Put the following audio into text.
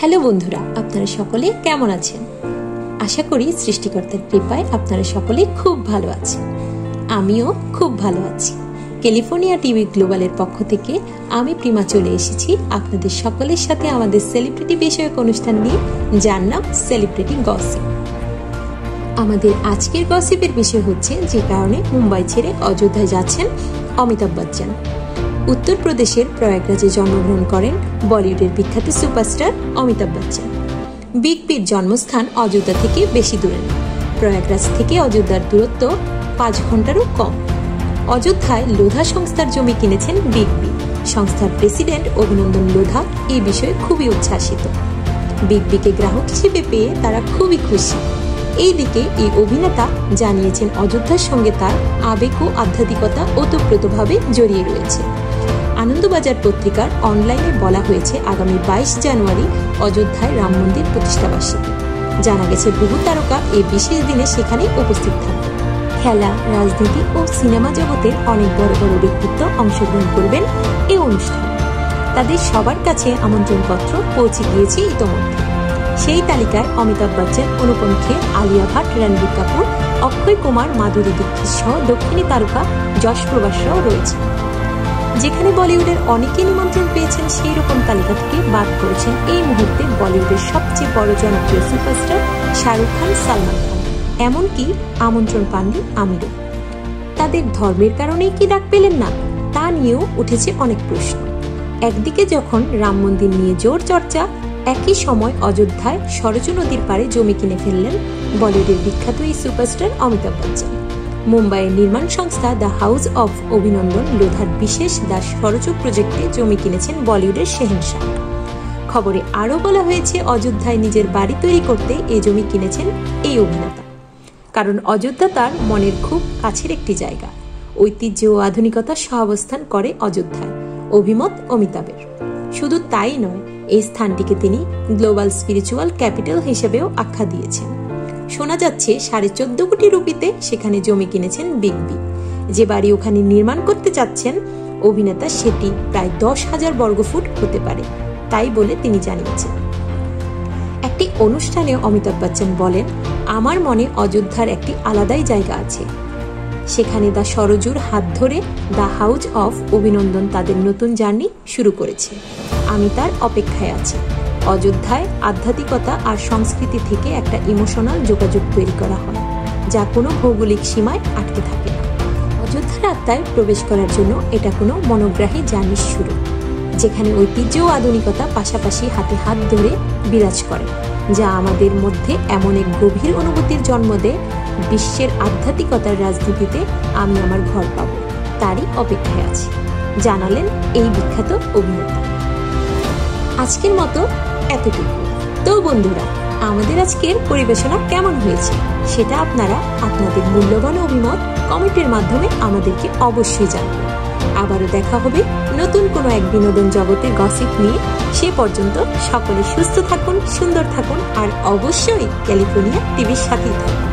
Hello বন্ধুরা, আপনারা সকলে কেমন আছেন? আশা করি সৃষ্টিকর্তার কৃপায় আপনারা সকলে খুব ভালো আছেন। আমিও খুব ভালো আছি। ক্যালিফোর্নিয়া টিভি গ্লোবালের পক্ষ থেকে আমি প্রিমা চলে এসেছি আপনাদের সকলের সাথে আমাদের সেলিব্রিটি বিষয়ক অনুষ্ঠান নিয়ে, যার নাম সেলিব্রিটি গসিপ। আমাদের আজকের গসিপের বিষয় হচ্ছে যে কারণে মুম্বাই ছেড়ে অযোধ্যায় যাচ্ছেন অমিতাভ বচ্চন। উত্তরপ্রদেশের প্রয়াগরাজে জন্মগ্রহণ করেন বলিউডের বিখ্যাত সুপারস্টার অমিতাভ বচ্চন। বিগ বির জন্মস্থান অযোধ্যা থেকে বেশি দূরে না। প্রয়াগরাজ থেকে অযোধ্যার দূরত্ব 5 ঘন্টারও কম। অযোধ্যায় লোধা সংস্থার জমি কিনেছেন বিগ বি। সংস্থার প্রেসিডেন্ট অভিনন্দন লোধা এই বিষয়ে খুবই উচ্ছ্বাসিত। বিগ বিকে গ্রাহক হিসেবে পেয়ে তারা খুবই খুশি। এইদিকে এই অভিনেতা জানিয়েছেন অযোধ্যার সঙ্গে তার আবেগ ও আধ্যাত্মিকতা ওতপ্রোতভাবে জড়িয়ে রয়েছে। আনন্দবাজার পত্রিকার অনলাইনে বলা হয়েছে আগামী 22 জানুয়ারি অযোধ্যায় রাম মন্দির প্রতিষ্ঠাবার্ষিকী। জানা গেছে বহু তারকা এই বিশেষ দিনে সেখানে উপস্থিত থাকবেন। খেলা, রাজনীতি ও সিনেমা জগতের অনেক বড় বড় ব্যক্তিত্ব অংশগ্রহণ করবেন এই অনুষ্ঠানে। তাদের সবার কাছে আমন্ত্রণপত্র পৌঁছে গিয়েছে ইতোমধ্যে। সেই তালিকায় অমিতাভ বচ্চন, অনুপম খের, আলিয়া ভাট, রণবীর কাপুর, অক্ষয় কুমার, মাধুরী দীক্ষিত সহ দক্ষিণী তারকা যশ প্রভাসরাও রয়েছে। যেখানে বলিউডের অনেকে নিমন্ত্রণ পেয়েছেন, সেই রকম তালিকা থেকে বাদ পড়েছেন এই মুহূর্তে বলিউডের সবচেয়ে বড় জনপ্রিয় সুপারস্টার শাহরুখ খান, সালমান খান, এমনকি আমন্ত্রণ পাননি আমিরও। তাদের ধর্মের কারণেই কি ডাক পেলেন না, তা নিয়েও উঠেছে অনেক প্রশ্ন। একদিকে যখন রাম মন্দির নিয়ে জোর চর্চা, একই সময় অযোধ্যায় সরজু নদীর পাড়ে জমি কিনে ফেললেন বলিউডের বিখ্যাত এই সুপারস্টার অমিতাভ বচ্চন। মুম্বাইয়ের নির্মাণ সংস্থা দ্য হাউস অফ অভিনন্দন লোধার বিশেষ দ্য সরজু প্রজেক্টে জমি কিনেছেন বলিউডের শেহেনশাহ। খবরে আরও বলা হয়েছে অযোধ্যায় নিজের বাড়ি তৈরি করতে এই জমি কিনেছেন এই অভিনেতা। কারণ অযোধ্যা তার মনের খুব কাছের একটি জায়গা। ঐতিহ্য ও আধুনিকতা সহাবস্থান করে অযোধ্যায়, অভিমত অমিতাভের। শুধু তাই নয়, এই স্থানটিকে তিনি গ্লোবাল স্পিরিচুয়াল ক্যাপিটাল হিসেবেও আখ্যা দিয়েছেন। শোনা যাচ্ছে 14.5 কোটি রুপিতে সেখানে জমি কিনেছেন বিগ বি। যে বাড়ি ওখানে নির্মাণ করতে চাচ্ছেন অভিনেতা, সেটি প্রায় 10,000 বর্গফুট হতে পারে, তাই বলে তিনি জানিয়েছেন। একটি অনুষ্ঠানে অমিতাভ বচ্চন বলেন, আমার মনে অযোধ্যার একটি আলাদাই জায়গা আছে। সেখানে দ্য সরজুর হাত ধরে দ্য হাউস অফ অভিনন্দন তাদের নতুন জার্নি শুরু করেছে। আমি তার অপেক্ষায় আছি। অযোধ্যায় আধ্যাত্মিকতা আর সংস্কৃতি থেকে একটা ইমোশনাল যোগাযোগ তৈরি করা হয়, যা কোনো ভৌগোলিক সীমায় আটকে থাকে না। অযোধ্যার আত্মায় প্রবেশ করার জন্য এটা কোনো মনোগ্রাহী জার্নির শুরু, যেখানে ঐতিহ্য ও আধুনিকতা পাশাপাশি হাতে হাত ধরে বিরাজ করে, যা আমাদের মধ্যে এমন এক গভীর অনুভূতির জন্ম দেয়। বিশ্বের আধ্যাত্মিকতার রাজনীতিতে আমি আমার ঘর পাব, তারই অপেক্ষায় আছি, জানালেন এই বিখ্যাত অভিনেতা। আজকের মতো এতটুকু। তো বন্ধুরা, আমাদের আজকের পরিবেশনা কেমন হয়েছে সেটা আপনারা আপনাদের মূল্যবান অভিমত কমেন্টের মাধ্যমে আমাদেরকে অবশ্যই জানাবেন। আবারও দেখা হবে নতুন কোনো এক বিনোদন জগতের গসিপ নিয়ে। সে পর্যন্ত সকলে সুস্থ থাকুন, সুন্দর থাকুন, আর অবশ্যই ক্যালিফোর্নিয়া টিভির সাথেই থাকুন।